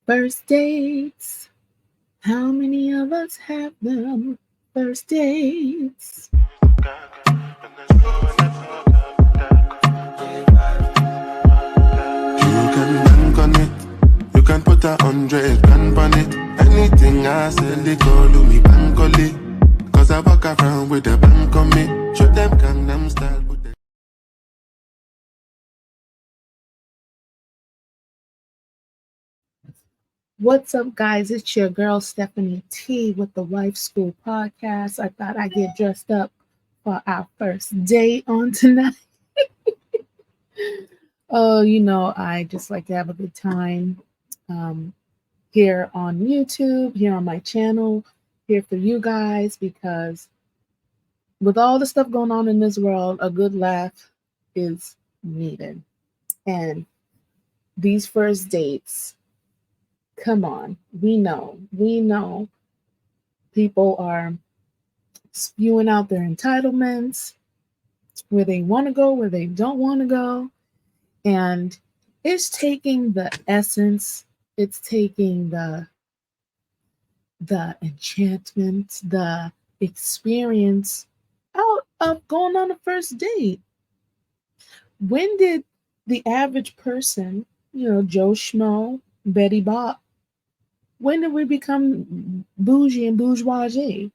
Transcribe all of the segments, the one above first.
First dates. How many of us have them? First dates. You can bank on it. You can put 100 grand on it. Anything I sell, they call me bankole. Cause I walk around with a bank on me. Show them Gangnam style. Put them. What's up, guys? It's your girl Stephanie T with the Wife School Podcast. I thought I'd get dressed up for our first date on tonight. Oh, I just like to have a good time um, here on YouTube, here on my channel, here for you guys, because with all the stuff going on in this world, a good laugh is needed. And these first dates, come on, we know people are spewing out their entitlements, where they want to go, where they don't want to go. And it's taking the essence, it's taking the enchantment, the experience out of going on a first date. When did the average person, Joe Schmo, Betty Bop, when did we become bougie and bourgeoisie?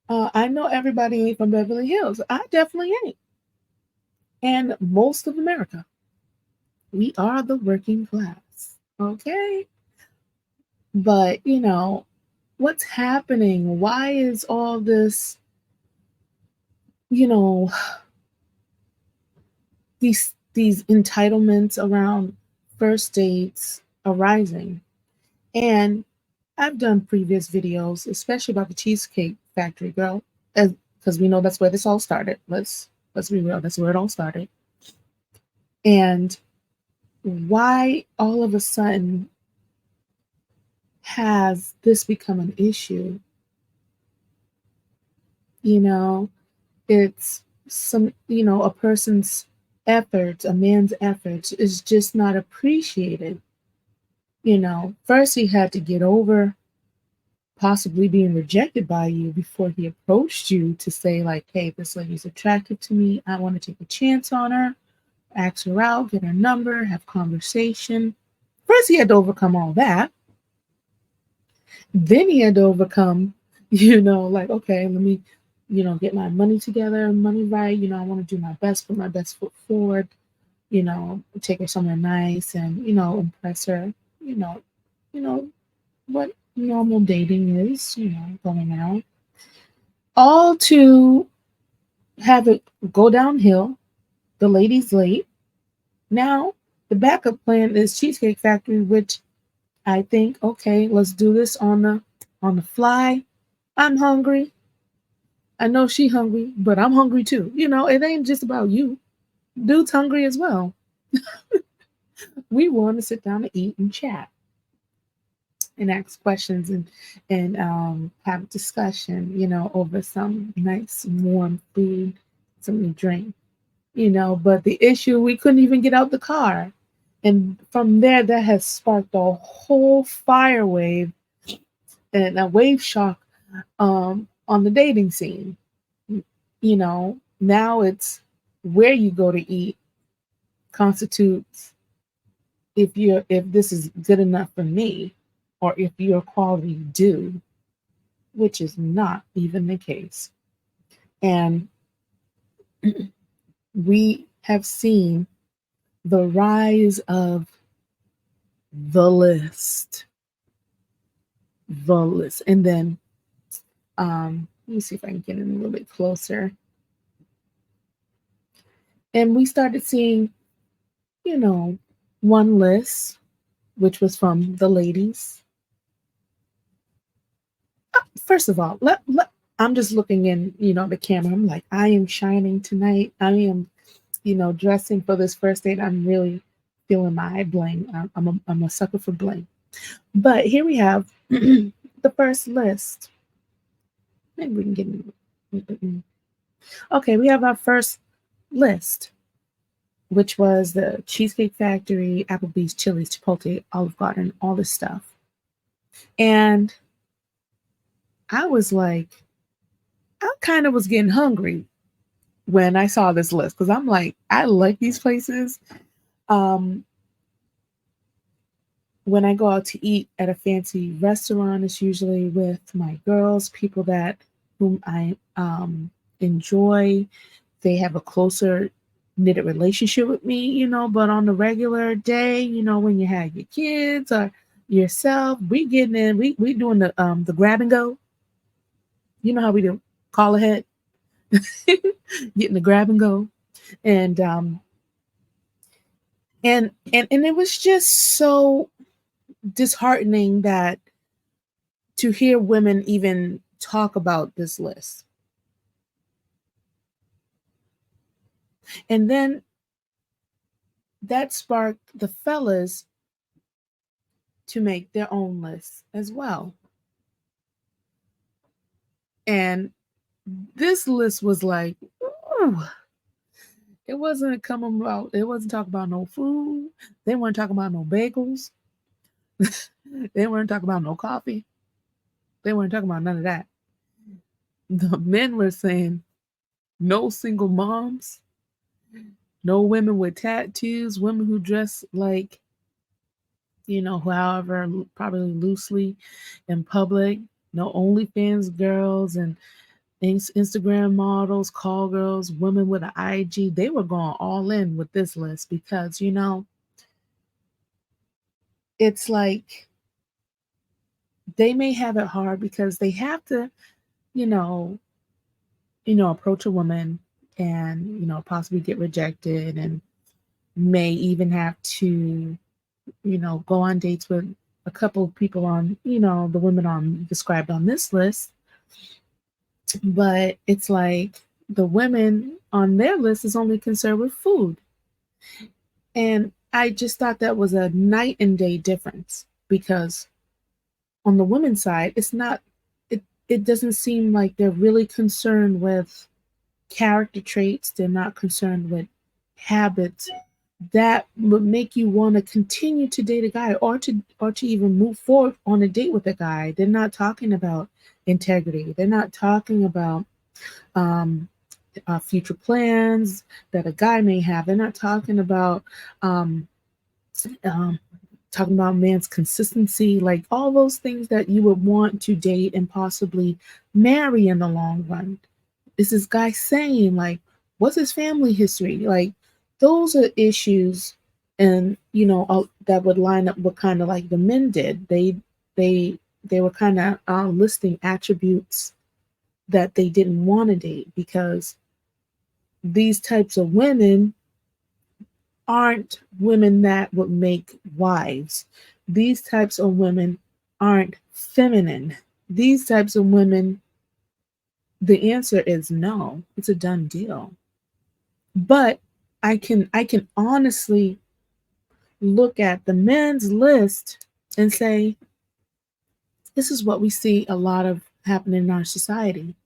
I know everybody ain't from Beverly Hills. I definitely ain't. And most of America, we are the working class. Okay? But, what's happening? Why is all this, you know, these entitlements around first dates arising? And I've done previous videos, especially about the Cheesecake Factory girl, because we know that's where this all started. Let's be real, that's where it all started. And why all of a sudden has this become an issue? You know, it's a person's efforts, a man's efforts is just not appreciated. First he had to get over possibly being rejected by you before he approached you to say, like, hey, this lady's attractive to me, I want to take a chance on her, ask her out, get her number, have conversation. First he had to overcome all that. Then he had to overcome, like, okay, let me, get my money together, money right, I want to do my best, put my best foot forward, take her somewhere nice and, impress her, you know, what normal dating is, going out. All to have it go downhill. The lady's late. Now the backup plan is Cheesecake Factory, which I think, okay, let's do this on the fly. I'm hungry. I know she hungry, but I'm hungry too. It ain't just about you. Dude's hungry as well. We want to sit down and eat and chat and ask questions and have discussion, over some nice warm food, something to drink, But the issue, we couldn't even get out the car, and from there, that has sparked a whole fire wave and a wave shock on the dating scene. Now it's where you go to eat constitutes if this is good enough for me or if you're a quality dude, which is not even the case. And we have seen the rise of the list. The list. And then let me see if I can get in a little bit closer. And we started seeing, one list, which was from the ladies. First of all, I'm just looking in, the camera. I'm like, I am shining tonight. I am, dressing for this first date. I'm really feeling my bling. I'm a sucker for bling. But here we have the first list. Maybe we can get in. Okay, we have our first list. which was the Cheesecake Factory, Applebee's, Chili's, Chipotle, Olive Garden, all this stuff. And I was like, I kind of was getting hungry when I saw this list because I'm like, I like these places. Um, when I go out to eat at a fancy restaurant, it's usually with my girls, people that whom I enjoy. They have a closer knitted relationship with me, but on the regular day, when you have your kids or yourself, we getting in, we doing the grab and go. You know how we do call ahead, getting the grab and go. And and it was just so disheartening that to hear women even talk about this list. And then that sparked the fellas to make their own lists as well. And this list was like, ooh, it wasn't coming about, it wasn't talking about no food. They weren't talking about no bagels. They weren't talking about no coffee. They weren't talking about none of that. The men were saying no single moms, no women with tattoos, women who dress like, however, probably loosely in public, no OnlyFans girls and Instagram models, call girls, women with an IG. They were going all in with this list because, it's like they may have it hard because they have to, you know, approach a woman and, possibly get rejected and may even have to, go on dates with a couple of people on, the women on described on this list. But it's like the women on their list is only concerned with food. And I just thought that was a night and day difference because on the women's side, it's not, it doesn't seem like they're really concerned with character traits. They're not concerned with habits that would make you want to continue to date a guy or to even move forward on a date with a guy. They're not talking about integrity. They're not talking about um, future plans that a guy may have. They're not um, um, talking about man's consistency, like all those things that you would want to date and possibly marry in the long run. Is this guy saying like, what's his family history? Like, those are issues, and that would line up with kind of like the men did. They were kind of listing attributes that they didn't want to date because these types of women aren't women that would make wives. These types of women aren't feminine. These types of women, the answer is no. It's a done deal. But I can honestly look at the men's list and say, this is what we see a lot of happening in our society.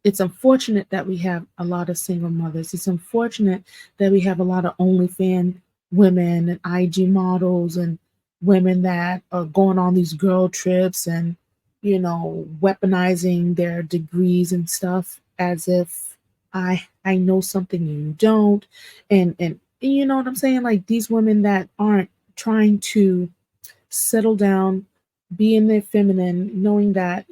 It's unfortunate that we have a lot of single mothers. It's unfortunate that we have a lot of OnlyFans women and IG models and women that are going on these girl trips and, weaponizing their degrees and stuff as if I know something you don't. And you know what I'm saying? Like these women that aren't trying to settle down, be in their feminine, knowing that,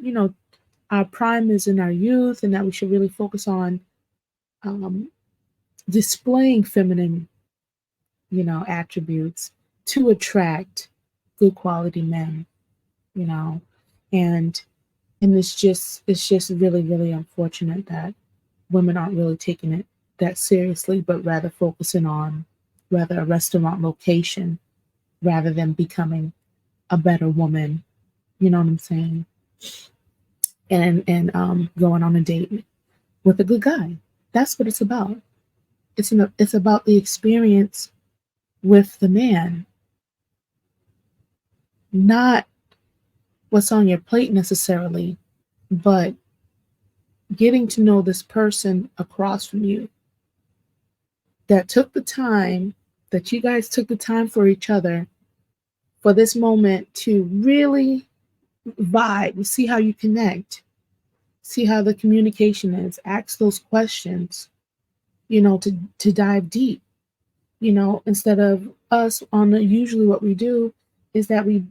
our prime is in our youth and that we should really focus on um, displaying feminine, attributes to attract good quality men, you know, and it's just really, really unfortunate that women aren't really taking it that seriously, but rather focusing on rather a restaurant location rather than becoming a better woman. You know what I'm saying? And going on a date with a good guy. That's what it's about. It's about the experience with the man, not what's on your plate necessarily, but getting to know this person across from you that took the time, that you guys took the time for each other, for this moment to really vibe, see how you connect, see how the communication is, ask those questions, to dive deep, instead of us on the, usually what we do is that we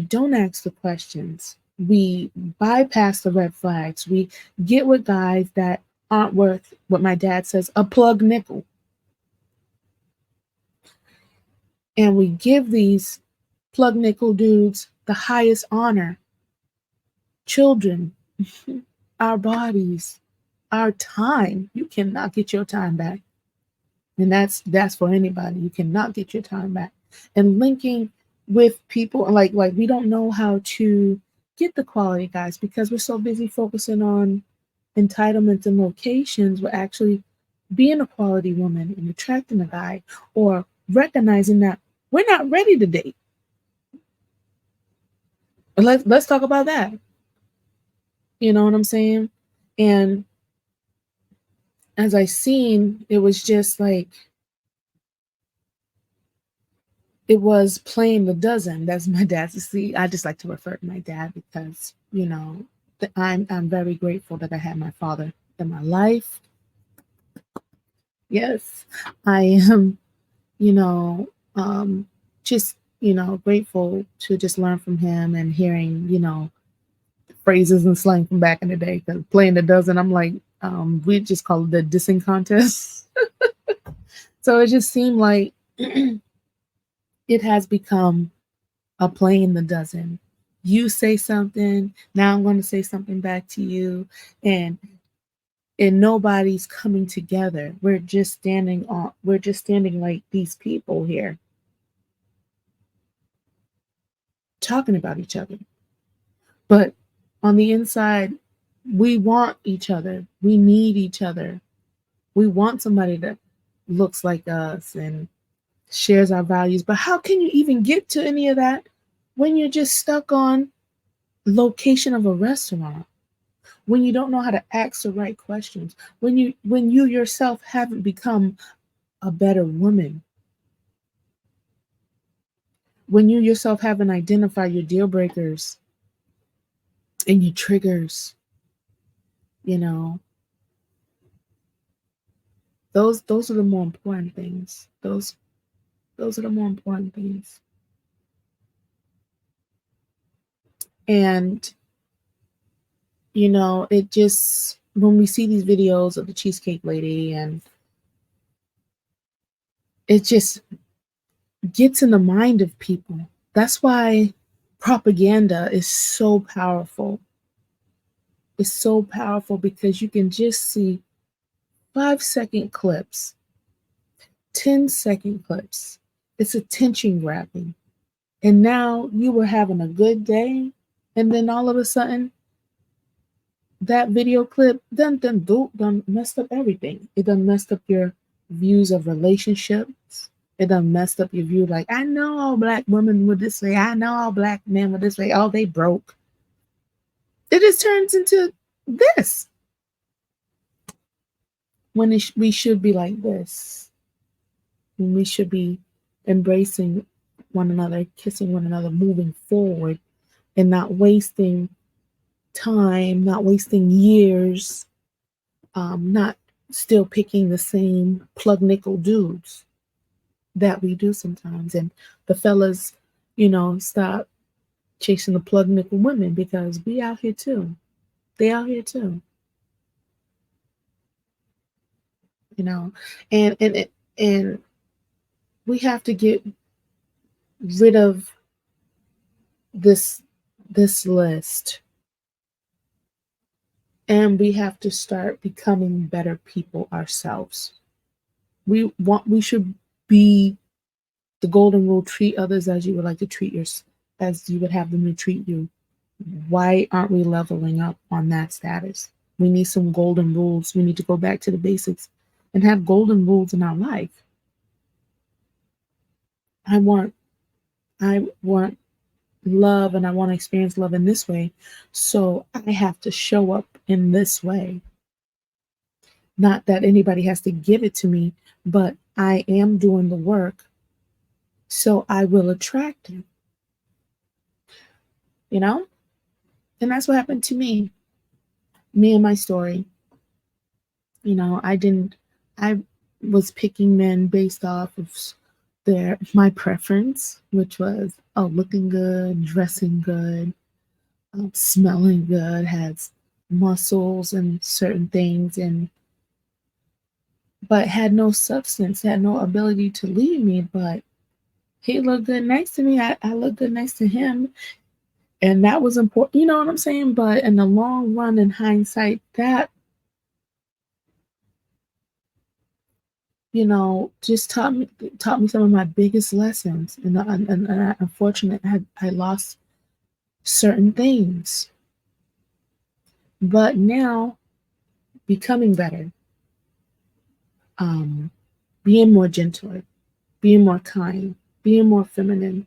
don't ask the questions. We bypass the red flags. We get with guys that aren't worth what my dad says, a plug nickel. And we give these plug nickel dudes the highest honor. Children, our bodies, our time. You cannot get your time back. And that's for anybody. You cannot get your time back. And linking with people like we don't know how to get the quality guys because we're so busy focusing on entitlements and locations. We're actually being a quality woman and attracting a guy, or recognizing that we're not ready to date. Let's talk about that. You know what I'm saying? And as I seen, it was just like, it was playing the dozen. That's my dad. See, I just like to refer to my dad because, I'm very grateful that I had my father in my life. Yes, I am, just, grateful to just learn from him and hearing, phrases and slang from back in the day. Because playing the dozen, I'm like, we just call it the dissing contest. So it just seemed like it has become a playing the dozen. You say something, now I'm going to say something back to you, and nobody's coming together. We're just standing like these people here talking about each other. But on the inside, we want each other. We need each other. We want somebody that looks like us and shares our values. But how can you even get to any of that when you're just stuck on location of a restaurant? When you don't know how to ask the right questions, when you yourself haven't become a better woman, when you yourself haven't identified your deal breakers and your triggers, those are the more important things. Those are the more important things. And it just, when we see these videos of the Cheesecake Lady, and it just gets in the mind of people. That's why propaganda is so powerful. It's so powerful because you can just see 5-second clips, 10-second clips. It's attention grabbing. And now you were having a good day, and then all of a sudden, that video clip done messed up everything. It done messed up your views of relationships. It done messed up your view. Like, I know all black women were this way. I know all black men were this way. Oh, they broke. It just turns into this. When we should be like this. When we should be embracing one another, kissing one another, moving forward, and not wasting time, not wasting years, not still picking the same plug nickel dudes that we do sometimes. And the fellas, stop chasing the plug nickel women, because we out here too. They out here too. And we have to get rid of this list. And we have to start becoming better people ourselves. We should be the golden rule: treat others as you would like to treat as you would have them to treat you. Why aren't we leveling up on that status? We need some golden rules. We need to go back to the basics and have golden rules in our life. I want love, and I want to experience love in this way. So I have to show up in this way. Not that anybody has to give it to me, but I am doing the work, so I will attract him, you know? And that's what happened to me and my story. I was picking men based off of my preference, which was, oh, looking good, dressing good, smelling good, has muscles and certain things, and but had no substance, had no ability to lead me. But he looked good next to me. I looked good next to him. And that was important. You know what I'm saying? But in the long run, in hindsight, that, just taught me some of my biggest lessons. And I, unfortunately, I lost certain things. But now, becoming better, um, being more gentle, being more kind, being more feminine,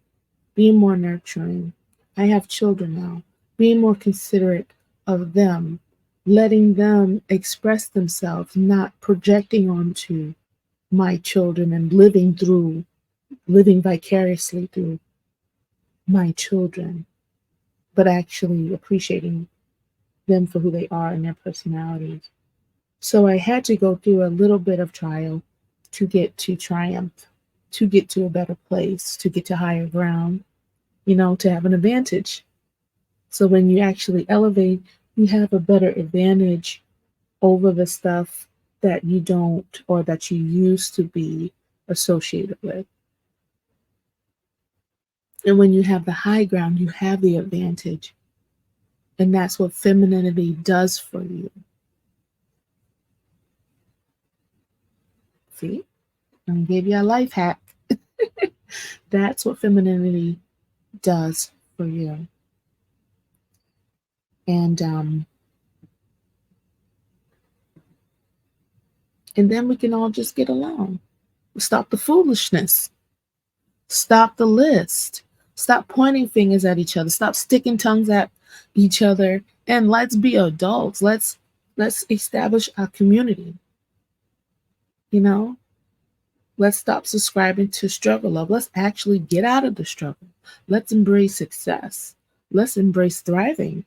being more nurturing. I have children now, being more considerate of them, letting them express themselves, not projecting onto my children and living vicariously through my children, but actually appreciating them for who they are and their personalities. So I had to go through a little bit of trial to get to triumph, to get to a better place, to get to higher ground, to have an advantage. So when you actually elevate, you have a better advantage over the stuff that you don't or that you used to be associated with. And when you have the high ground, you have the advantage. And that's what femininity does for you. See? I gave you a life hack. That's what femininity does for you. And and then we can all just get along. Stop the foolishness. Stop the list. Stop pointing fingers at each other. Stop sticking tongues at each other. And let's be adults. Let's establish a community. You know? Let's stop subscribing to struggle love. Let's actually get out of the struggle. Let's embrace success. Let's embrace thriving.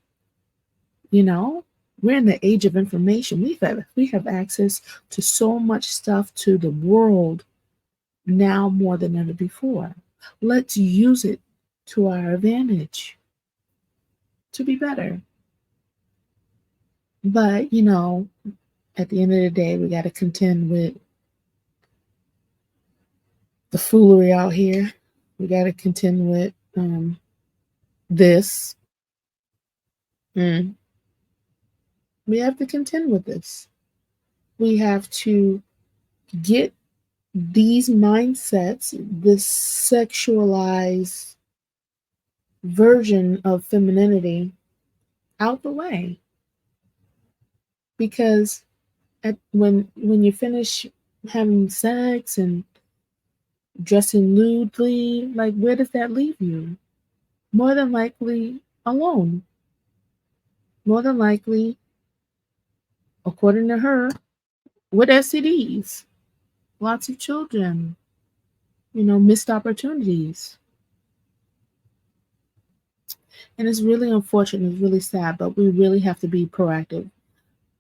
We're in the age of information. We have access to so much stuff to the world now more than ever before. Let's use it to our advantage to be better. But, at the end of the day, we got to contend with the foolery out here. We got to contend with this. We have to contend with this. We have to get these mindsets, this sexualized version of femininity out the way. Because when you finish having sex and dressing lewdly, like, where does that leave you? More than likely alone. More than likely, according to her, with STDs, lots of children, missed opportunities. And it's really unfortunate, it's really sad, but we really have to be proactive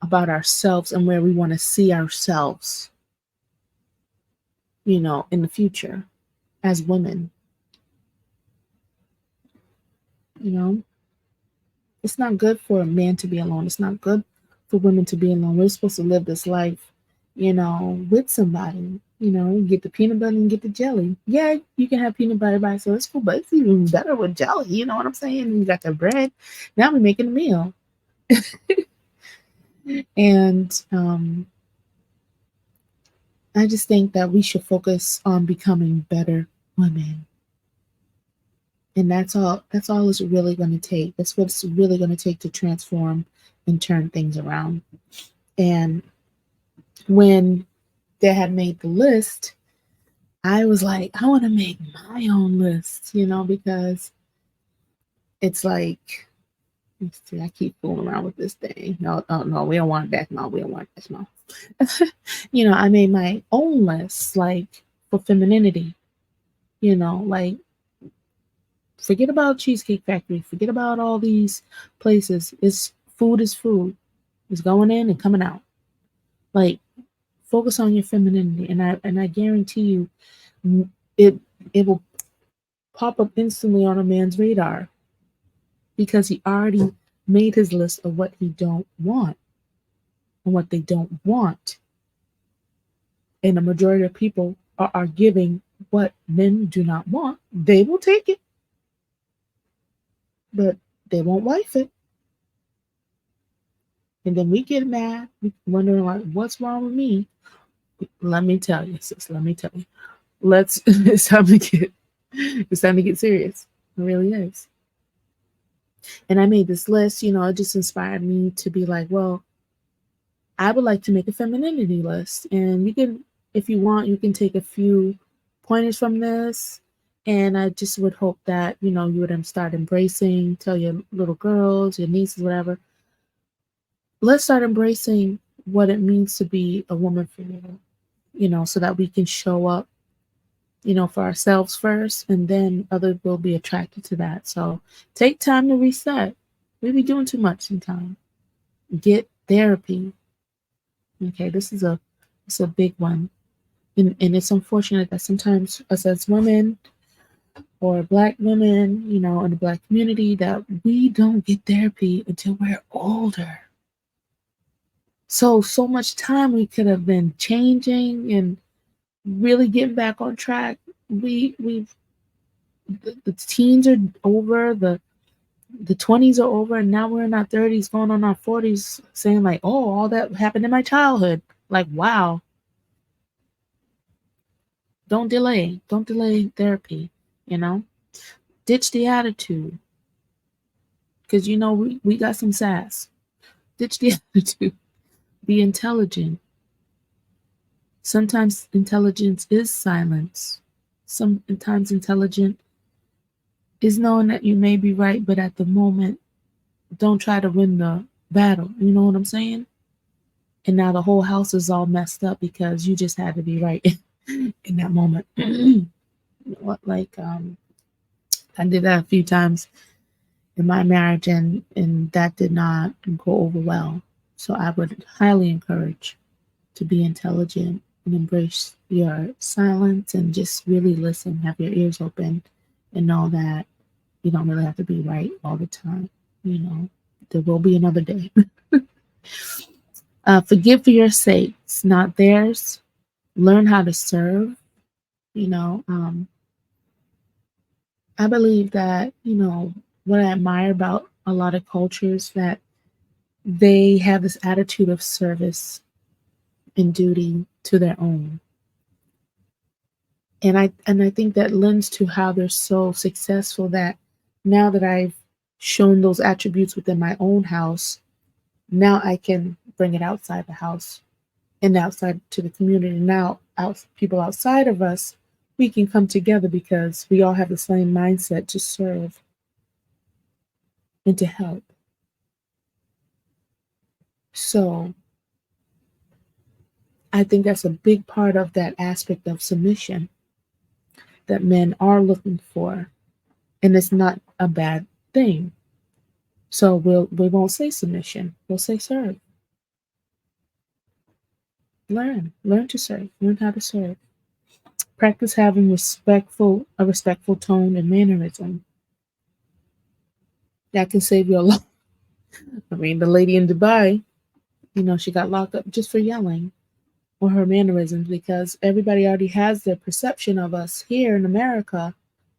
about ourselves and where we want to see ourselves, in the future as women. It's not good for a man to be alone. It's not good for women to be alone. We're supposed to live this life, with somebody. Get the peanut butter and get the jelly. Yeah, you can have peanut butter by itself. It's cool, but it's even better with jelly. You know what I'm saying? You got the bread. Now we're making a meal. And I just think that we should focus on becoming better women. And that's all it's really going to take. That's what it's really going to take to transform and turn things around. And when they had made the list, I was like, I want to make my own list, because it's like, Let's see, I keep fooling around with this thing. No, no, no, we don't want Decimo. We don't want Decimo. I made my own list, like for femininity. Like forget about Cheesecake Factory. Forget about all these places. It's food is food. It's going in and coming out. Like focus on your femininity, and I guarantee you, it it will pop up instantly on a man's radar because he already made his list of what he don't want and what they don't want. And the majority of people are giving what men do not want. They will take it, but they won't wife it. And then we get mad, wondering like, what's wrong with me? Let me tell you, sis. Let me tell you. It's time to get serious. It really is. And I made this list, it just inspired me to be like, well, I would like to make a femininity list. And you can, if you want, you can take a few pointers from this. And I just would hope that, you would start embracing, tell your little girls, your nieces, whatever. Let's start embracing what it means to be a woman for you, so that we can show up, for ourselves first, and then others will be attracted to that. So take time to reset. We be doing too much sometimes. Get therapy. Okay, it's a big one. And it's unfortunate that sometimes us as women or Black women, in the Black community, that we don't get therapy until we're older. So much time we could have been changing and really getting back on track. The teens are over, the 20s are over, and now we're in our 30s, going on our 40s, saying like, oh, all that happened in my childhood. Like, wow. Don't delay therapy, you know ditch the attitude, because we got some sass. Ditch the attitude. Be intelligent. Sometimes intelligence is silence. Sometimes intelligent is knowing that you may be right, but at the moment, don't try to win the battle. You know what I'm saying? And now the whole house is all messed up because you just had to be right in that moment. Like I did that a few times in my marriage, and that did not go over well. So I would highly encourage to be intelligent and embrace your silence and just really listen, have your ears open, and know that you don't really have to be right all the time. There will be another day. Forgive for your sakes, not theirs. Learn how to serve. You know, um, I believe that, what I admire about a lot of cultures, that they have this attitude of service and duty to their own. And I think that lends to how they're so successful, that now that I've shown those attributes within my own house, now I can bring it outside the house and outside to the community. Now, people outside of us, we can come together because we all have the same mindset to serve and to help. So I think that's a big part of that aspect of submission that men are looking for, and it's not a bad thing. So we won't say submission. We'll say serve. Learn to serve. Learn how to serve. Practice having a respectful tone and mannerism. That can save you a lot. I mean, the lady in Dubai, she got locked up just for yelling, or her mannerisms, because everybody already has their perception of us here in America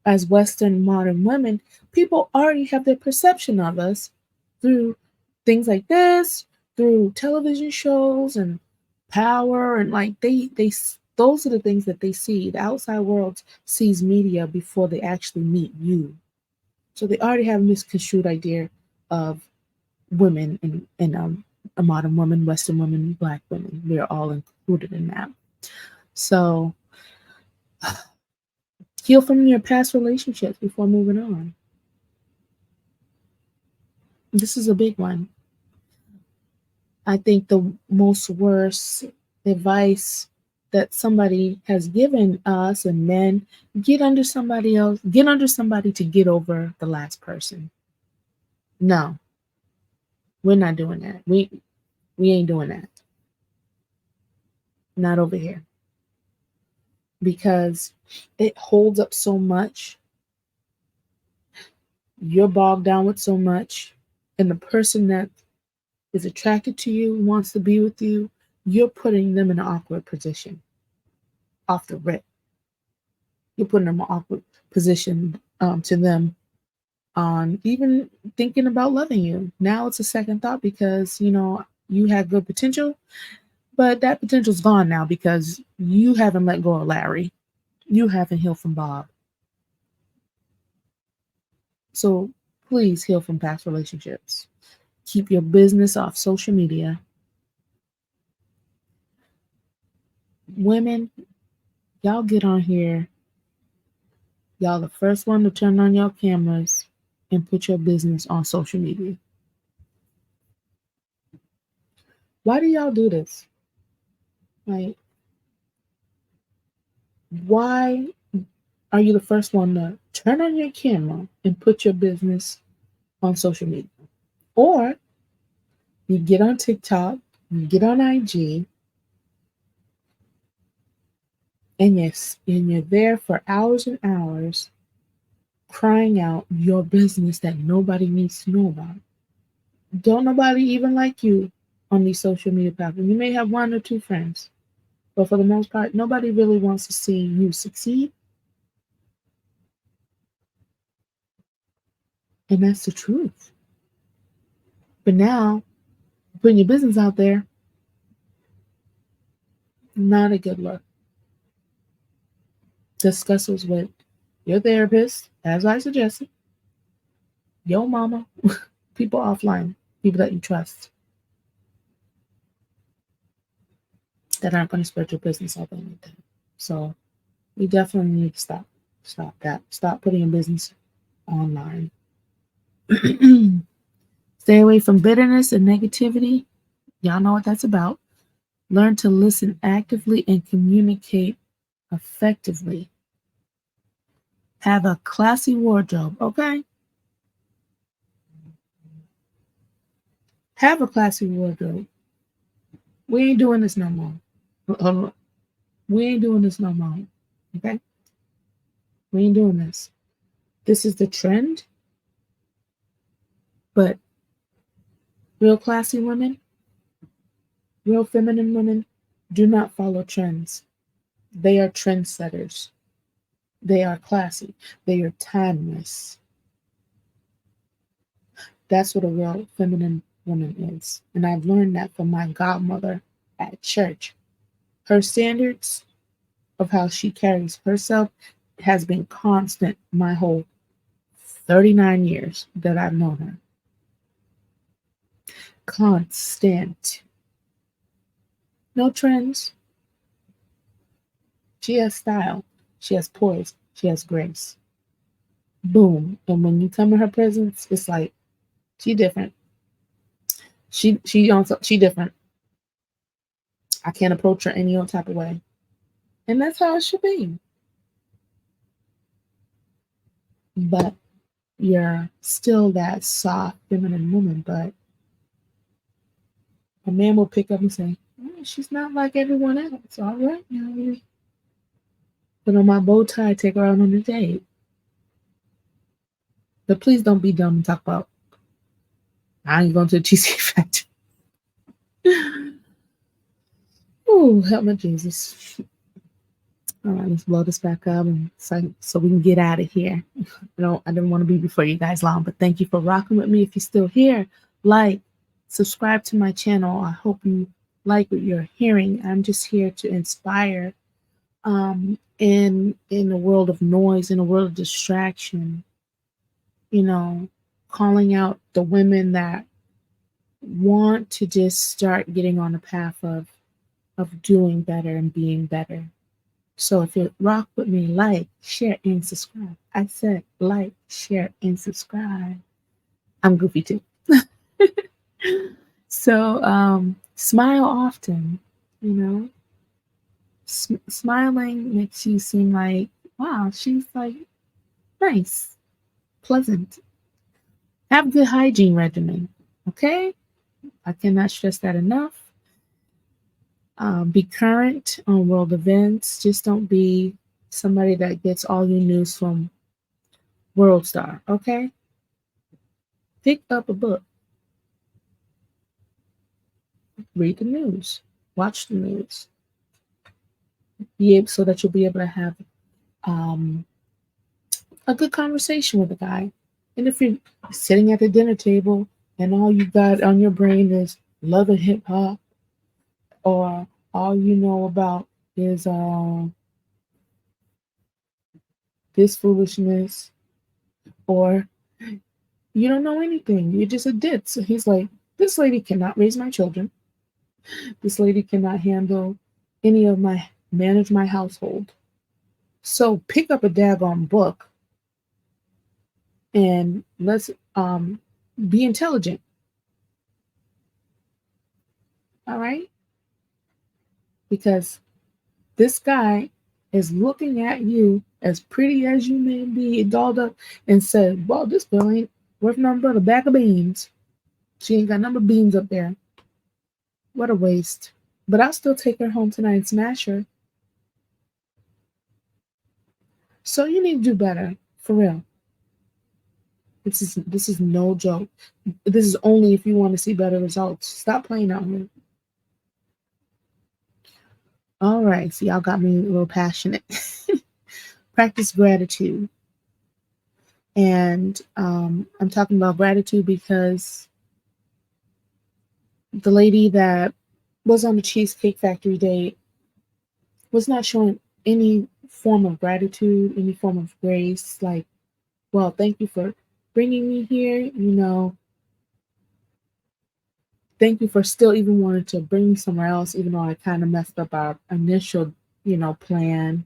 as Western modern women. People already have their perception of us through things like this, through television shows and Power, and like they those are the things that they see. The outside world sees media before they actually meet you. So they already have a misconstrued idea of women, and a modern woman, Western woman, Black women. We're all included in that. So heal from your past relationships before moving on. This is a big one. I think the most worst advice that somebody has given us and men, get under somebody else, get under somebody to get over the last person. No, we're not doing that. We ain't doing that. Not over here. Because it holds up so much. You're bogged down with so much. And the person that is attracted to you, wants to be with you, you're putting them in an awkward position off the rip. You're putting them in an awkward position to them on even thinking about loving you. Now it's a second thought because, you had good potential, but that potential's gone now because you haven't let go of Larry. You haven't healed from Bob. So please heal from past relationships. Keep your business off social media. Women, y'all get on here. Y'all the first one to turn on your cameras and put your business on social media. Why do y'all do this? Like, why are you the first one to turn on your camera and put your business on social media? Or you get on TikTok, you get on IG, and you're there for hours and hours crying out your business that nobody needs to know about. Don't nobody even like you on these social media platforms. You may have one or two friends, but for the most part, nobody really wants to see you succeed. And that's the truth. But now, putting your business out there, not a good look. Discuss this with your therapist, as I suggested, your mama, people offline, people that you trust, that aren't going to spread your business out there like that. So we definitely need to stop that. Stop putting your business online. Stay away from bitterness and negativity. Y'all know what that's about. Learn to listen actively and communicate effectively. Have a classy wardrobe, okay? Have a classy wardrobe. We ain't doing this no more. We ain't doing this no more. Okay? We ain't doing this. This is the trend. But real classy women, real feminine women do not follow trends. They are trendsetters. They are classy. They are timeless. That's what a real feminine woman is. And I've learned that from my godmother at church. Her standards of how she carries herself has been constant my whole 39 years that I've known her. Constant. No trends. She has style. She has poise. She has grace. Boom. And when you come in her presence, it's like she different. She different. I can't approach her any old type of way. And that's how it should be. But you're still that soft, feminine woman, but a man will pick up and say, she's not like everyone else. All right, now put on my bow tie, take her out on a date. But please don't be dumb and talk about, I ain't going to the Cheesecake Factory. Oh, help me, Jesus. All right, let's blow this back up and so we can get out of here. I didn't want to be before you guys long, but thank you for rocking with me. If you're still here, like, subscribe to my channel. I hope you like what you're hearing. I'm just here to inspire in a world of noise, in a world of distraction, calling out the women that want to just start getting on the path of doing better and being better. So if you rock with me, like, share, and subscribe. I said like, share, and subscribe. I'm goofy too. So, smile often, you know. Smiling makes you seem like, wow, she's like nice, pleasant. Have a good hygiene regimen, okay? I cannot stress that enough. Be current on world events. Just don't be somebody that gets all your news from World Star, okay? Pick up a book, read the news, watch the news, be able so that you'll be able to have um, a good conversation with the guy. And if you're sitting at the dinner table and all you got on your brain is love and hip hop, or all you know about is this foolishness, or you don't know anything, you're just a ditz. So he's like, this lady cannot raise my children. This lady cannot handle any of my manage my household. So pick up a daggone book and let's be intelligent. All right, because this guy is looking at you as pretty as you may be, dolled up, and said, well, this girl ain't worth nothing but a bag of beans. She ain't got number beans up there. What a waste. But I'll still take her home tonight and smash her. So you need to do better. For real. This is no joke. This is only if you want to see better results. Stop playing out here. All right, so y'all got me a little passionate. Practice gratitude. And I'm talking about gratitude because the lady that was on the Cheesecake Factory date was not showing any form of gratitude, any form of grace. Like, well, thank you for bringing me here. Thank you for still even wanting to bring me somewhere else, even though I kind of messed up our initial, plan.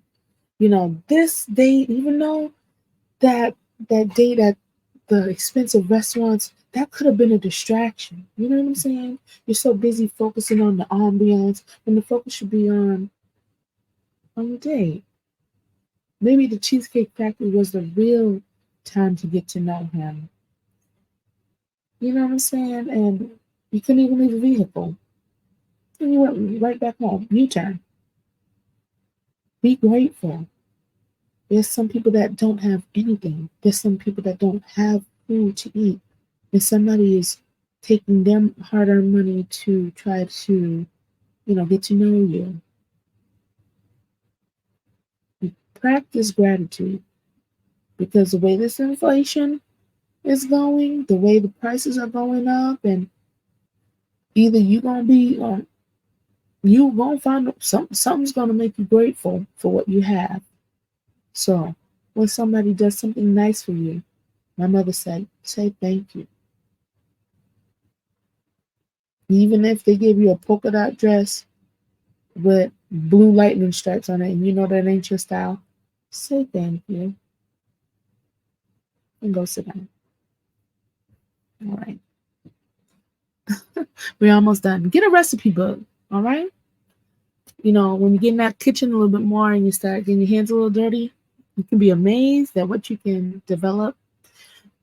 This date, even though that date at the expensive restaurants, that could have been a distraction. You know what I'm saying? You're so busy focusing on the ambiance when the focus should be on the date. Maybe the Cheesecake Factory was the real time to get to know him. You know what I'm saying? And you couldn't even leave a vehicle. And you went right back home. U-turn. Be grateful. There's some people that don't have anything. There's some people that don't have food to eat. And somebody is taking their hard-earned money to try to, get to know you. Practice gratitude. Because the way this inflation is going, the way the prices are going up, and either you gonna be or you gonna find something's gonna make you grateful for what you have. So when somebody does something nice for you, my mother said, say thank you. Even if they give you a polka dot dress with blue lightning stripes on it and you know that ain't your style, say thank you and go sit down. All right. We're almost done. Get a recipe book. All right. When you get in that kitchen a little bit more and you start getting your hands a little dirty, you can be amazed at what you can develop,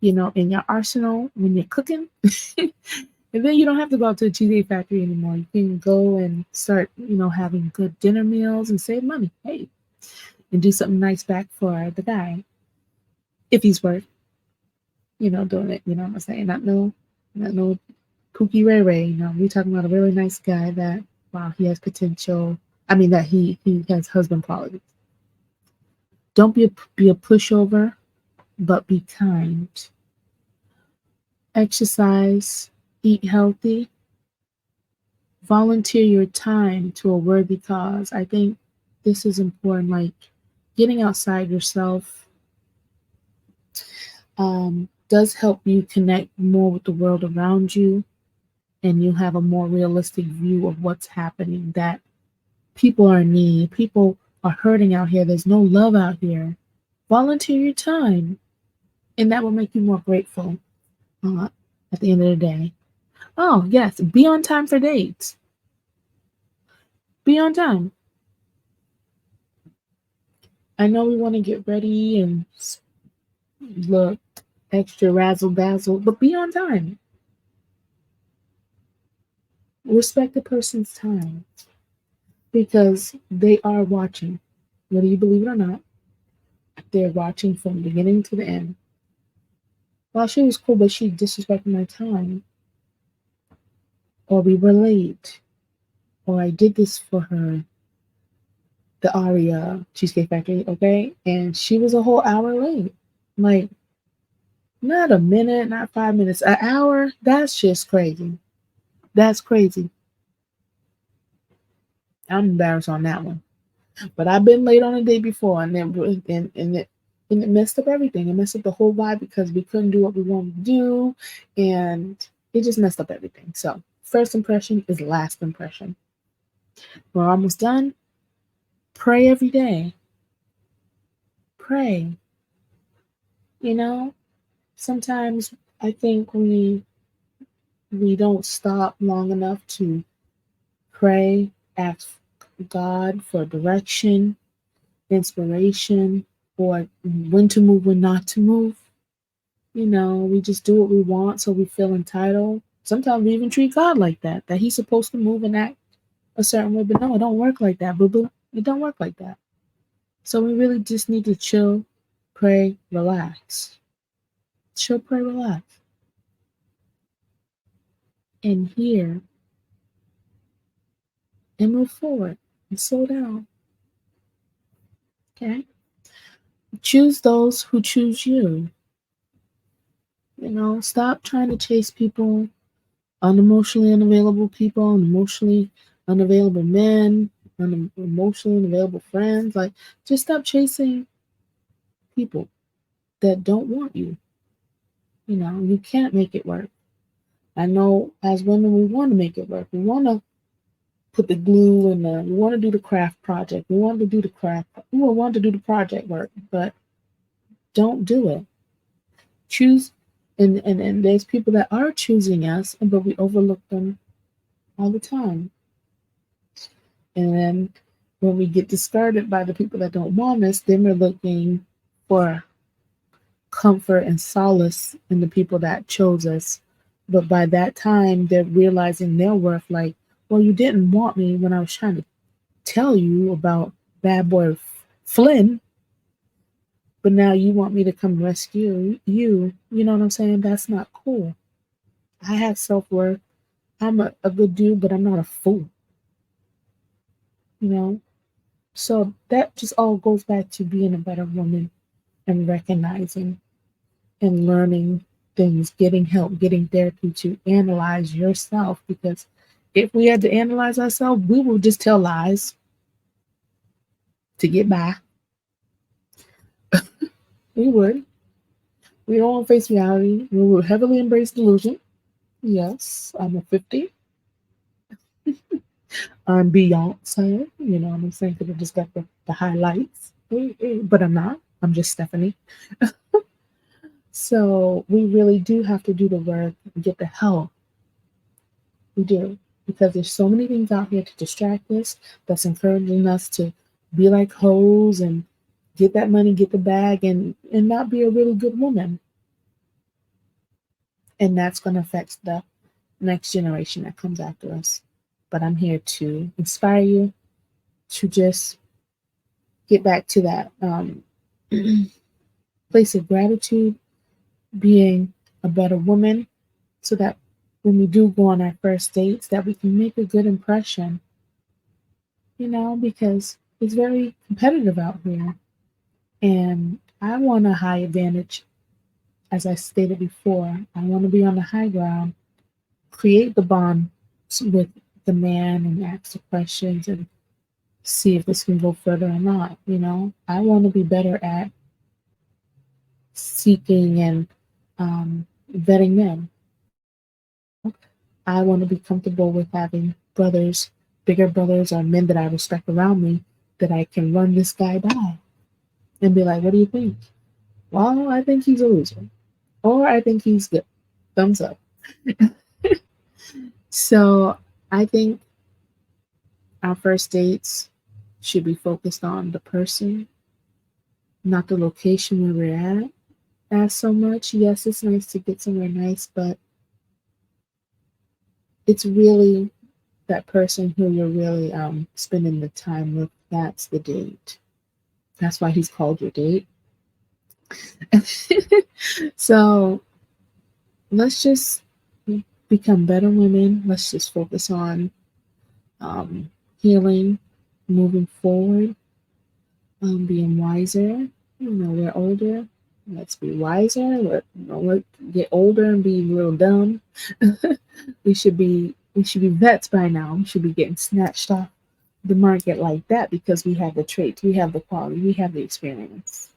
in your arsenal when you're cooking. And then you don't have to go out to the Cheesecake Factory anymore. You can go and start, having good dinner meals and save money. Hey, and do something nice back for the guy. If he's worth, doing it. You know what I'm saying? Not no Pookie Ray Ray. We're talking about a really nice guy that, wow, he has potential. I mean, that he has husband qualities. Don't be a pushover, but be kind. Exercise, eat healthy, volunteer your time to a worthy cause. I think this is important, like getting outside yourself does help you connect more with the world around you, and you have a more realistic view of what's happening, that people are in need, people are hurting out here, there's no love out here. Volunteer your time, and that will make you more grateful at the end of the day. Oh, yes, be on time for dates. Be on time. I know we want to get ready and look extra razzle dazzle, but be on time. Respect the person's time because they are watching. Whether you believe it or not, they're watching from beginning to the end. Well, she was cool, but she disrespected my time, or we were late, or I did this for her. The Aria Cheesecake Factory, okay, and she was a whole hour late. Like, not a minute, not 5 minutes, an hour. That's just crazy. That's crazy. I'm embarrassed on that one. But I've been late on a day before, and it messed up everything. It messed up the whole vibe because we couldn't do what we wanted to do, and it just messed up everything. So first impression is last impression. We're almost done. Pray every day. Pray. You know, sometimes I think we don't stop long enough to pray, ask God for direction, inspiration, or when to move, when not to move. We just do what we want so we feel entitled. Sometimes we even treat God like that, that He's supposed to move and act a certain way, but no, it don't work like that, boo boo. It don't work like that. So we really just need to chill, pray, relax. Chill, pray, relax. And hear and move forward and slow down. Okay? Choose those who choose you. Stop trying to chase people, unemotionally unavailable people, emotionally unavailable men, emotionally unavailable friends. Like, just stop chasing people that don't want you. You can't make it work. I know as women, we want to make it work. We want to put the glue in we want to do the craft project. We want to do the project work, but don't do it. Choose, and there's people that are choosing us, but we overlook them all the time. And then when we get discarded by the people that don't want us, then we're looking for comfort and solace in the people that chose us. But by that time, they're realizing their worth. Like, well, you didn't want me when I was trying to tell you about bad boy Flynn, but now you want me to come rescue you. You know what I'm saying? That's not cool. I have self worth. I'm a good dude, but I'm not a fool. You know? So that just all goes back to being a better woman and recognizing and learning things, getting help, getting therapy to analyze yourself. Because if we had to analyze ourselves, we will just tell lies to get by. We would. We don't want to face reality. We would heavily embrace delusion. Yes, I'm a 50. I'm Beyonce. You know what I'm saying? Because I just got the highlights. But I'm not. I'm just Stephanie. So we really do have to do the work and get the help. We do. Because there's so many things out here to distract us that's encouraging us to be like hoes and get that money, get the bag, and not be a really good woman. And that's going to affect the next generation that comes after us. But I'm here to inspire you to just get back to that place of gratitude, being a better woman, so that when we do go on our first dates, that we can make a good impression. Because it's very competitive out here, and I want a high advantage. As I stated before, I want to be on the high ground, create the bond with the man, and ask the questions and see if this can go further or not. I want to be better at seeking and vetting men. I want to be comfortable with having brothers, bigger brothers, or men that I respect around me, that I can run this guy by and be like, what do you think? Well, I think he's a loser. Or I think he's good. Thumbs up. So I think our first dates should be focused on the person, not the location where we're at as so much. Yes, it's nice to get somewhere nice, but it's really that person who you're really spending the time with. That's the date. That's why he's called your date. So let's just become better women. Let's just focus on healing, moving forward, being wiser. We're older. Let's be wiser. Let's get older and be real dumb. We should be vets by now. We should be getting snatched off the market like that because we have the traits, we have the quality, we have the experience.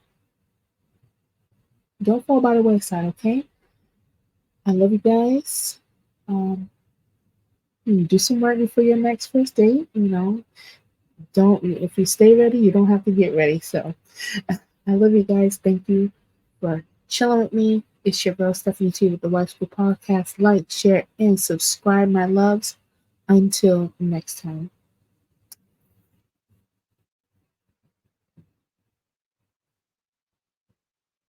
Don't fall by the wayside, okay? I love you guys. Um, do some work before your next first date. Don't if you stay ready, you don't have to get ready. So I love you guys. Thank you for chilling with me. It's your girl Stephanie T with the Wife School Podcast. Like, share, and subscribe, my loves. Until next time.